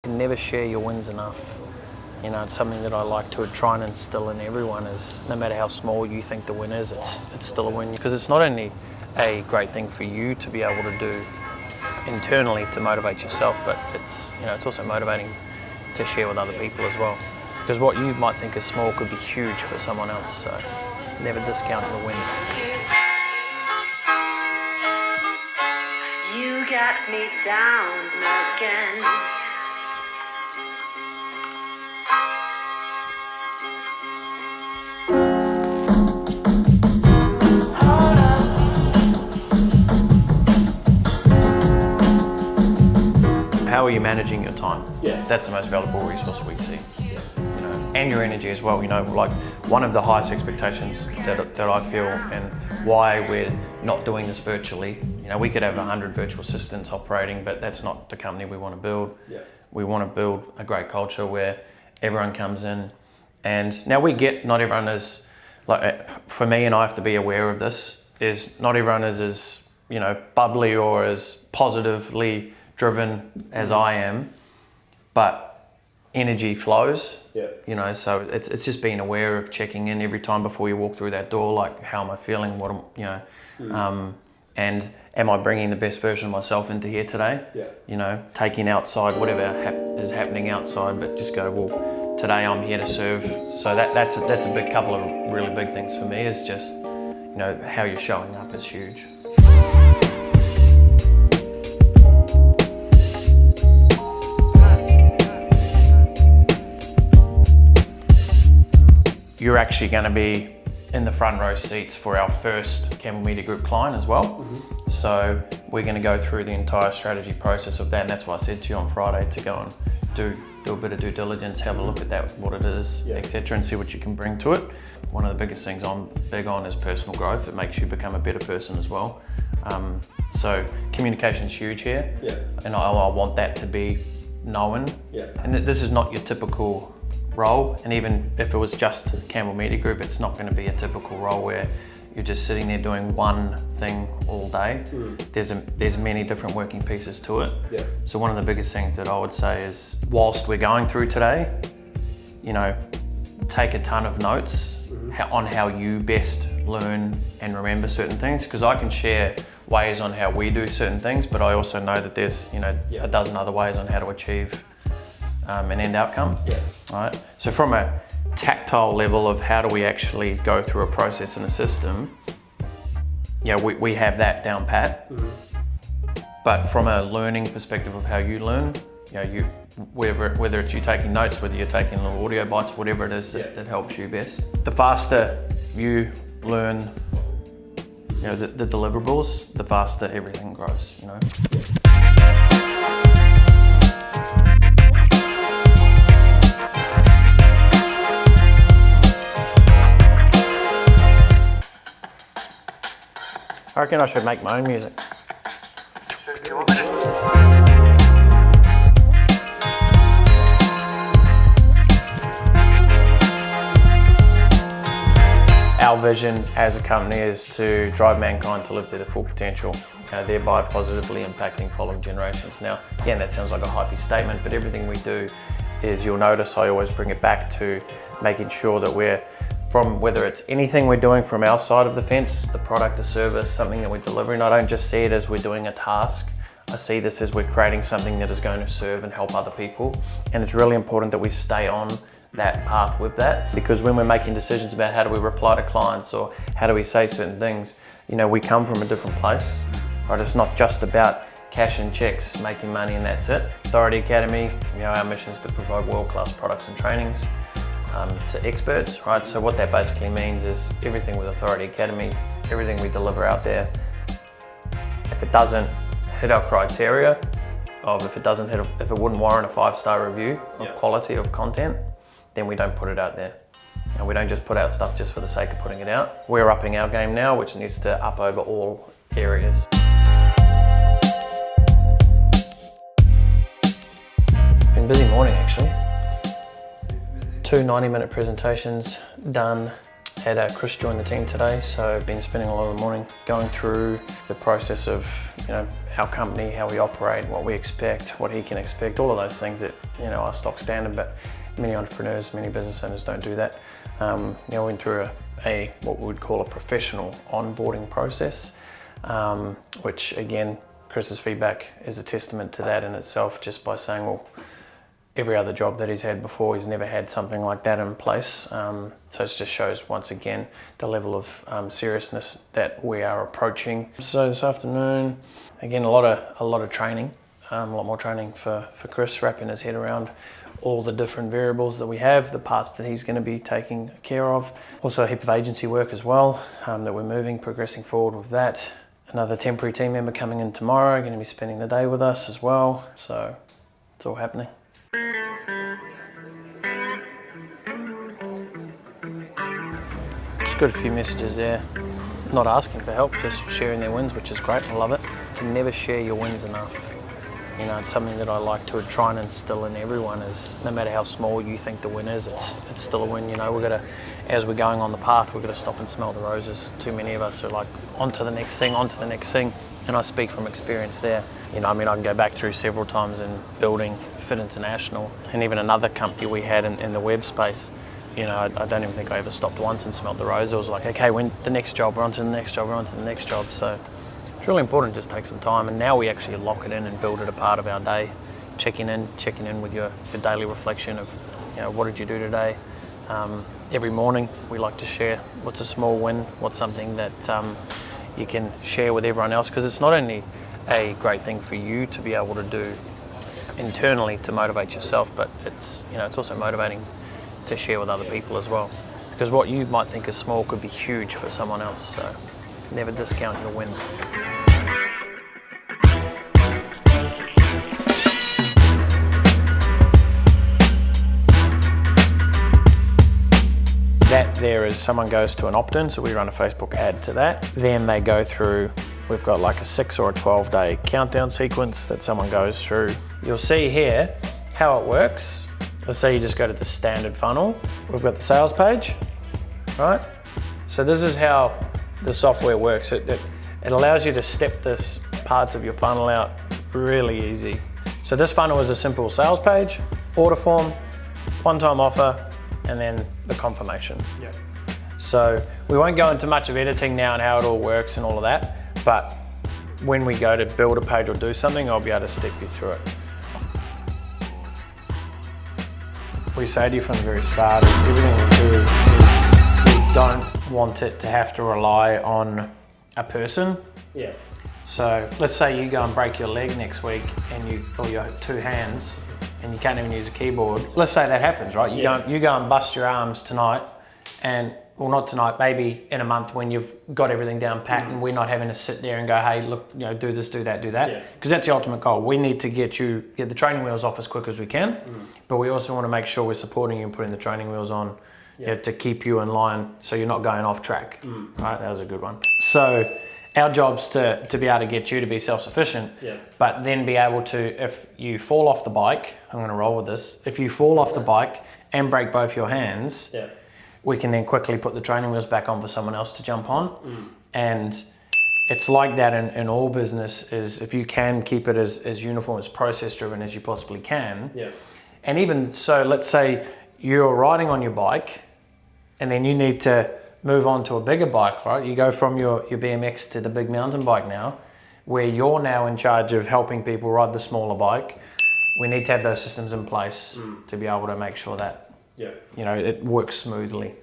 You can never share your wins enough. You know, it's something that I like to try and instill in everyone is no matter how small you think the win is, it's still a win. Because it's not only a great thing for you to be able to do internally to motivate yourself, but it's also motivating to share with other people as well. Because what you might think is small could be huge for someone else, so never discount the win. You got me down again. How are you managing your time? Yeah. That's the most valuable resource we see. You know, and your energy as well. You know, like one of the highest expectations that I feel, and why we're not doing this virtually. You know, we could have 100 virtual assistants operating, but that's not the company we want to build. Yeah. We want to build a great culture where everyone comes in, and now we get not everyone is like, for me, and I have to be aware of this, is not everyone is as, you know, bubbly or as positively driven as I am, but energy flows. Yeah. You know, so it's just being aware of checking in every time before you walk through that door, like how am I feeling, what am, you know, and am I bringing the best version of myself into here today? Yeah. You know, taking outside whatever is happening outside, but just go, well, today I'm here to serve. So that's a big couple of really big things for me, is just, you know, how you're showing up is huge. You're actually going to be in the front row seats for our first Campbell Media Group client as well. Mm-hmm. So we're going to go through the entire strategy process of that, and that's why I said to you on Friday to go and do a bit of due diligence, have a look at that, what it is, etc., and see what you can bring to it. One of the biggest things I'm big on is personal growth. It makes you become a better person as well. So communication is huge here, and I want that to be known. And this is not your typical role, and even if it was just Campbell Media Group, it's not going to be a typical role where you're just sitting there doing one thing all day. There's many different working pieces to it. So one of the biggest things that I would say is, whilst we're going through today, you know, take a ton of notes on how you best learn and remember certain things, because I can share ways on how we do certain things, but I also know that there's, you know, a dozen other ways on how to achieve an end outcome. Right. So from a tactile level of how do we actually go through a process in a system, we have that down pat. But from a learning perspective of how you learn, you know, whether it's you taking notes, whether you're taking little audio bites, whatever it is that helps you best. The faster you learn, you know, the deliverables, the faster everything grows. You know. I reckon I should make my own music. Our vision as a company is to drive mankind to live to their full potential, thereby positively impacting following generations. Now, again, that sounds like a hypey statement, but everything we do is, you'll notice I always bring it back to making sure that we're, from whether it's anything we're doing from our side of the fence, the product, a service, something that we're delivering, I don't just see it as we're doing a task. I see this as we're creating something that is going to serve and help other people. And it's really important that we stay on that path with that, because when we're making decisions about how do we reply to clients or how do we say certain things, you know, we come from a different place, right? It's not just about cash and checks, making money and that's it. Authority Academy, you know, our mission is to provide world-class products and trainings to experts, right? So what that basically means is everything with Authority Academy, everything we deliver out there, if it doesn't hit our criteria of, if it wouldn't warrant a 5-star review of quality of content, then we don't put it out there. And we don't just put out stuff just for the sake of putting it out. We're upping our game now, which needs to up over all areas. Been a busy morning actually. 2 90-minute presentations done. Had Chris join the team today, so I've been spending a lot of the morning going through the process of you know, our company, how we operate, what we expect, what he can expect, all of those things that, you know, are stock standard, but many entrepreneurs, many business owners don't do that. You know, went through a what we would call a professional onboarding process, which again, Chris's feedback is a testament to that in itself, just by saying, well, every other job that he's had before, he's never had something like that in place. So it just shows once again the level of seriousness that we are approaching. So this afternoon, again, a lot of training, a lot more training for Chris, wrapping his head around all the different variables that we have, the parts that he's going to be taking care of. Also a heap of agency work as well, that we're moving, progressing forward with that. Another temporary team member coming in tomorrow, going to be spending the day with us as well. So it's all happening. Just got a few messages there, not asking for help, just sharing their wins, which is great. I love it. You can never share your wins enough. You know, it's something that I like to try and instill in everyone, is no matter how small you think the win is, it's still a win. You know, we've got to, as we're going on the path, we've got to stop and smell the roses. Too many of us are like, on to the next thing, on to the next thing. And I speak from experience there. You know, I mean, I can go back through several times in building Fit International, and even another company we had in the web space. You know, I don't even think I ever stopped once and smelled the roses. I was like, okay, when the next job, we're on to the next job, we're on to the next job. So it's really important to just take some time, and now we actually lock it in and build it a part of our day, checking in with your daily reflection of, you know, what did you do today. Every morning we like to share what's a small win, what's something that you can share with everyone else, because it's not only a great thing for you to be able to do internally to motivate yourself, but it's, you know, it's also motivating to share with other people as well, because what you might think is small could be huge for someone else. So never discount your win. That there is someone goes to an opt-in, so we run a Facebook ad to that. Then they go through, we've got like a 6 or a 12-day countdown sequence that someone goes through. You'll see here how it works. Let's say you just go to the standard funnel. We've got the sales page, right? So this is how the software works. It allows you to step this parts of your funnel out really easy. So this funnel is a simple sales page, order form, one-time offer, and then the confirmation. Yep. So we won't go into much of editing now and how it all works and all of that, but when we go to build a page or do something, I'll be able to step you through it. We say to you from the very start is everything we do is we don't want it to have to rely on a person. Yeah. So let's say you go and break your leg next week and or your 2 hands, and you can't even use a keyboard. Let's say that happens, right? You go and bust your arms tonight, and, well, not tonight, maybe in a month when you've got everything down pat, and we're not having to sit there and go, hey, look, you know, do this, do that, do that. Because that's the ultimate goal. We need to get the training wheels off as quick as we can, but we also want to make sure we're supporting you and putting the training wheels on to keep you in line so you're not going off track. Right, that was a good one. So our job's to be able to get you to be self-sufficient, but then be able to, if you fall off the bike, I'm going to roll with this, if you fall off the bike and break both your hands, we can then quickly put the training wheels back on for someone else to jump on. And it's like that in all business, is if you can keep it as uniform, as process driven as you possibly can. And even so, let's say you're riding on your bike and then you need to move on to a bigger bike, right? You go from your BMX to the big mountain bike now, where you're now in charge of helping people ride the smaller bike. We need to have those systems in place to be able to make sure that you know, it works smoothly.